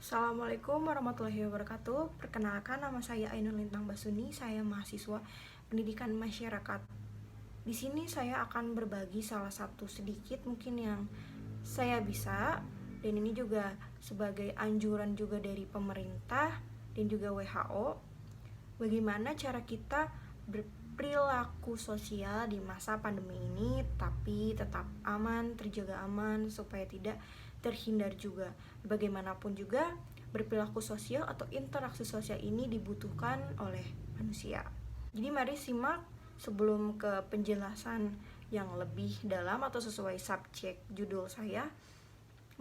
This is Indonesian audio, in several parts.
Assalamualaikum warahmatullahi wabarakatuh. Perkenalkan, nama saya Ainur Lintang Basuni. Saya mahasiswa Pendidikan Masyarakat. Di sini saya akan berbagi salah satu sedikit mungkin yang saya bisa, dan ini juga sebagai anjuran juga dari pemerintah dan juga WHO. Bagaimana cara kita berperilaku sosial di masa pandemi ini tapi tetap aman, terjaga aman supaya tidak terhindar juga. Bagaimanapun juga berperilaku sosial atau interaksi sosial ini dibutuhkan oleh manusia. Jadi mari simak sebelum ke penjelasan yang lebih dalam atau sesuai subjek judul saya.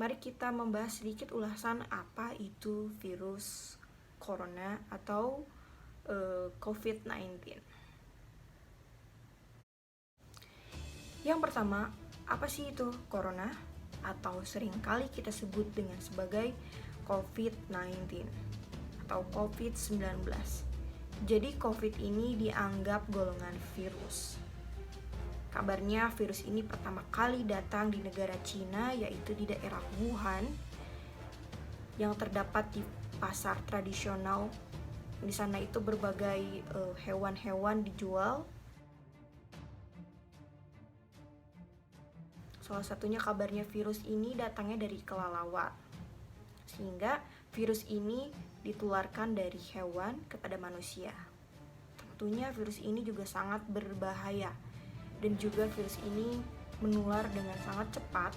Mari kita membahas sedikit ulasan apa itu virus corona atau COVID-19. Yang pertama, apa sih itu corona? Atau seringkali kita sebut dengan sebagai COVID-19 atau COVID-19. Jadi COVID ini dianggap golongan virus. Kabarnya virus ini pertama kali datang di negara Cina, yaitu di daerah Wuhan, yang terdapat di pasar tradisional. Di sana itu berbagai hewan-hewan dijual. Salah satunya kabarnya virus ini datangnya dari kelelawar. Sehingga virus ini ditularkan dari hewan kepada manusia. Tentunya virus ini juga sangat berbahaya. Dan juga virus ini menular dengan sangat cepat.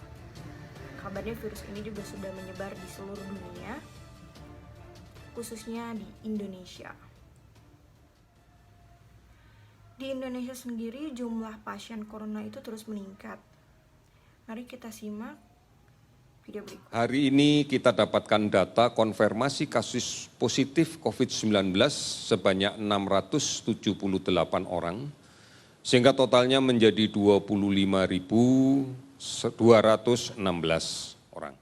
Kabarnya virus ini juga sudah menyebar di seluruh dunia, khususnya di Indonesia. Di Indonesia sendiri jumlah pasien corona itu terus meningkat. Mari kita simak video berikut. Hari ini kita dapatkan data konfirmasi kasus positif COVID-19 sebanyak 678 orang, sehingga totalnya menjadi 25.216 orang.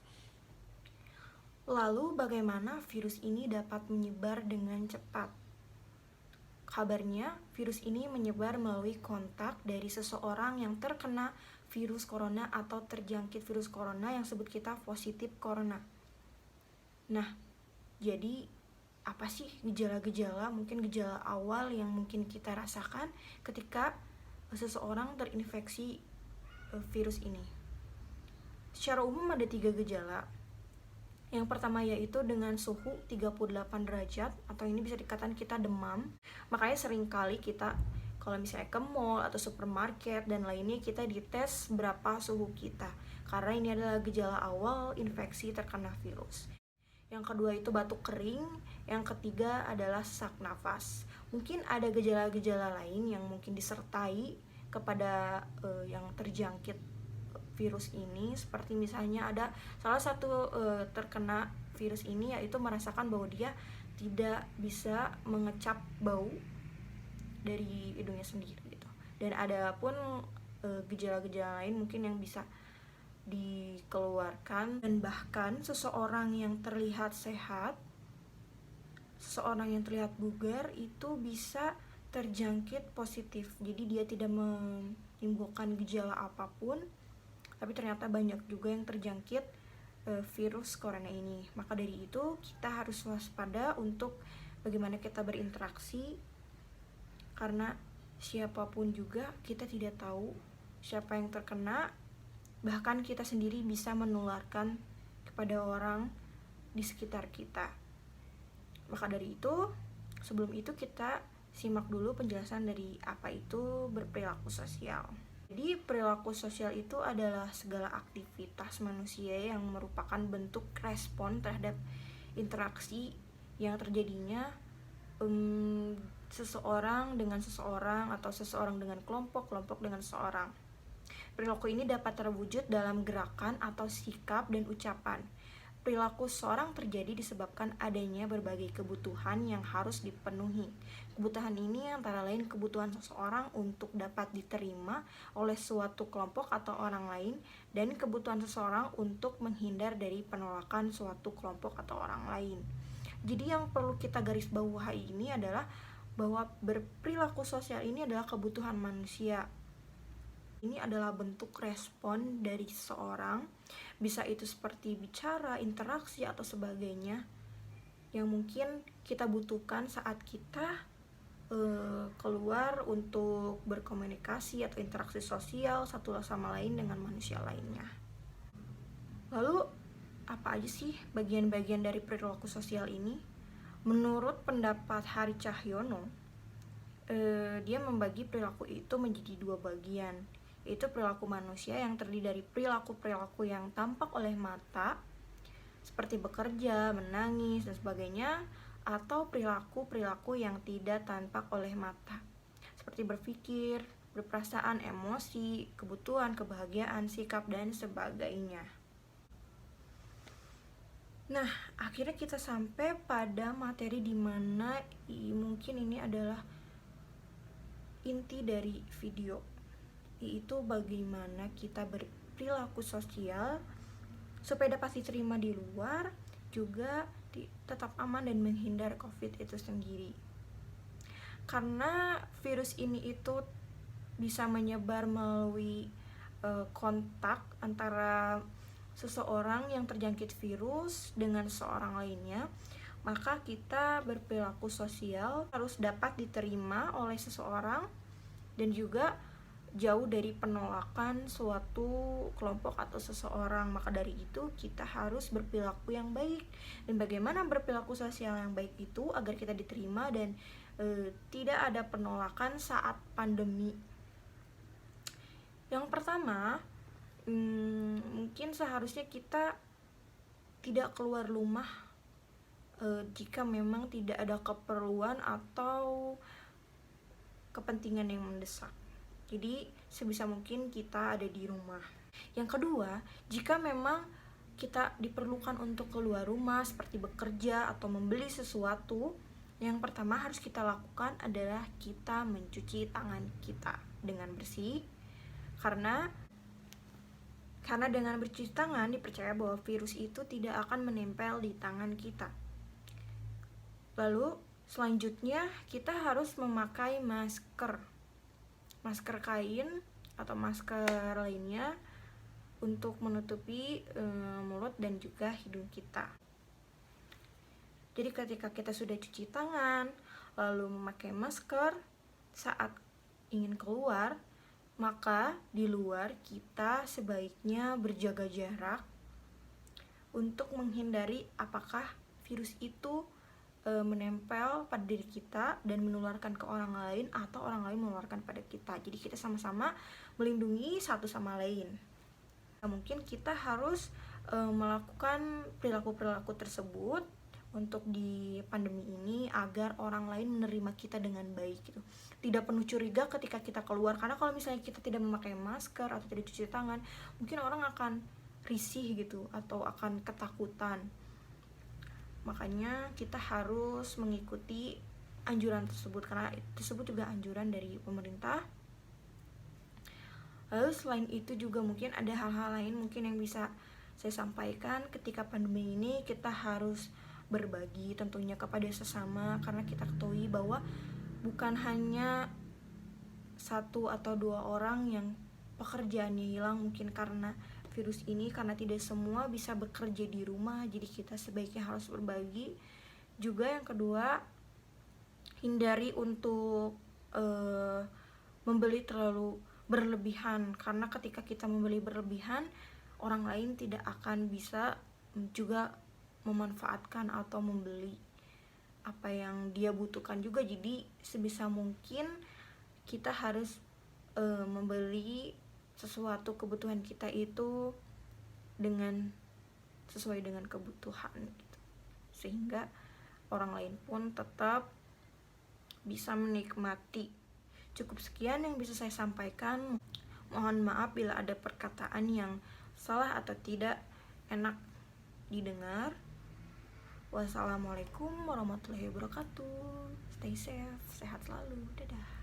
Lalu bagaimana virus ini dapat menyebar dengan cepat? Kabarnya virus ini menyebar melalui kontak dari seseorang yang terkena virus corona atau terjangkit virus corona yang sebut kita positif corona. Nah, jadi apa sih gejala-gejala, mungkin gejala awal yang mungkin kita rasakan ketika seseorang terinfeksi virus ini? Secara umum ada 3 gejala. Yang pertama yaitu dengan suhu 38 derajat, atau ini bisa dikatakan kita demam. Makanya seringkali kita kalau misalnya ke mall atau supermarket dan lainnya, kita dites berapa suhu kita, karena ini adalah gejala awal infeksi terkena virus. Yang kedua itu batuk kering. Yang ketiga adalah sesak nafas. Mungkin ada gejala-gejala lain yang mungkin disertai kepada yang terjangkit virus ini, seperti misalnya ada salah satu terkena virus ini yaitu merasakan bahwa dia tidak bisa mengecap bau dari hidungnya sendiri gitu. Dan ada pun gejala-gejala lain mungkin yang bisa dikeluarkan, dan bahkan seseorang yang terlihat sehat, seseorang yang terlihat bugar itu bisa terjangkit positif. Jadi dia tidak menimbulkan gejala apapun, tapi ternyata banyak juga yang terjangkit virus corona ini. Maka dari itu kita harus waspada untuk bagaimana kita berinteraksi, karena siapapun juga kita tidak tahu siapa yang terkena. Bahkan kita sendiri bisa menularkan kepada orang di sekitar kita. Maka dari itu, sebelum itu kita simak dulu penjelasan dari apa itu berperilaku sosial. Jadi perilaku sosial itu adalah segala aktivitas manusia yang merupakan bentuk respon terhadap interaksi yang terjadinya seseorang dengan seseorang, atau seseorang dengan kelompok dengan seseorang. Perilaku ini dapat terwujud dalam gerakan atau sikap dan ucapan. Perilaku seseorang terjadi disebabkan adanya berbagai kebutuhan yang harus dipenuhi. Kebutuhan ini antara lain kebutuhan seseorang untuk dapat diterima oleh suatu kelompok atau orang lain, dan kebutuhan seseorang untuk menghindar dari penolakan suatu kelompok atau orang lain. Jadi yang perlu kita garis bawahi ini adalah bahwa berperilaku sosial ini adalah kebutuhan manusia. Ini adalah bentuk respon dari seseorang, bisa itu seperti bicara, interaksi, atau sebagainya, yang mungkin kita butuhkan saat kita keluar untuk berkomunikasi atau interaksi sosial satu sama lain dengan manusia lainnya. Lalu, apa aja sih bagian-bagian dari perilaku sosial ini? Menurut pendapat Hari Cahyono, dia membagi perilaku itu menjadi dua bagian, yaitu perilaku manusia yang terdiri dari perilaku-perilaku yang tampak oleh mata, seperti bekerja, menangis, dan sebagainya, atau perilaku-perilaku yang tidak tampak oleh mata, seperti berpikir, berperasaan, emosi, kebutuhan, kebahagiaan, sikap, dan sebagainya. Nah, akhirnya kita sampai pada materi di mana mungkin ini adalah inti dari video, yaitu bagaimana kita berperilaku sosial supaya dapat diterima di luar, juga tetap aman dan menghindar COVID itu sendiri. Karena virus ini itu bisa menyebar melalui kontak antara seseorang yang terjangkit virus dengan seorang lainnya, maka kita berperilaku sosial harus dapat diterima oleh seseorang dan juga jauh dari penolakan suatu kelompok atau seseorang. Maka dari itu kita harus berperilaku yang baik. Dan bagaimana berperilaku sosial yang baik itu agar kita diterima dan tidak ada penolakan saat pandemi. Yang pertama, mungkin seharusnya kita tidak keluar rumah jika memang tidak ada keperluan atau kepentingan yang mendesak. Jadi sebisa mungkin kita ada di rumah. Yang kedua, jika memang kita diperlukan untuk keluar rumah seperti bekerja atau membeli sesuatu, yang pertama harus kita lakukan adalah kita mencuci tangan kita dengan bersih. Karena dengan bercuci tangan dipercaya bahwa virus itu tidak akan menempel di tangan kita. Lalu selanjutnya kita harus memakai masker kain atau masker lainnya untuk menutupi mulut dan juga hidung kita. Jadi ketika kita sudah cuci tangan lalu memakai masker saat ingin keluar, maka di luar kita sebaiknya berjaga jarak untuk menghindari apakah virus itu menempel pada diri kita dan menularkan ke orang lain atau orang lain menularkan pada kita. Jadi kita sama-sama melindungi satu sama lain. Nah, mungkin kita harus melakukan perilaku-perilaku tersebut untuk di pandemi ini agar orang lain menerima kita dengan baik gitu. Tidak penuh curiga ketika kita keluar, karena kalau misalnya kita tidak memakai masker atau tidak cuci tangan, mungkin orang akan risih gitu atau akan ketakutan. Makanya kita harus mengikuti anjuran tersebut karena tersebut juga anjuran dari pemerintah. Lalu selain itu juga mungkin ada hal-hal lain mungkin yang bisa saya sampaikan. Ketika pandemi ini kita harus berbagi tentunya kepada sesama, karena kita ketahui bahwa bukan hanya satu atau dua orang yang pekerjaannya hilang mungkin karena virus ini, karena tidak semua bisa bekerja di rumah. Jadi kita sebaiknya harus berbagi. Juga yang kedua, hindari untuk membeli terlalu berlebihan, karena ketika kita membeli berlebihan, orang lain tidak akan bisa juga memanfaatkan atau membeli apa yang dia butuhkan juga. Jadi sebisa mungkin kita harus membeli sesuatu kebutuhan kita itu sesuai dengan kebutuhan gitu, sehingga orang lain pun tetap bisa menikmati. Cukup sekian yang bisa saya sampaikan. Mohon maaf bila ada perkataan yang salah atau tidak enak didengar. Wassalamualaikum warahmatullahi wabarakatuh. Stay safe, sehat selalu. Dadah.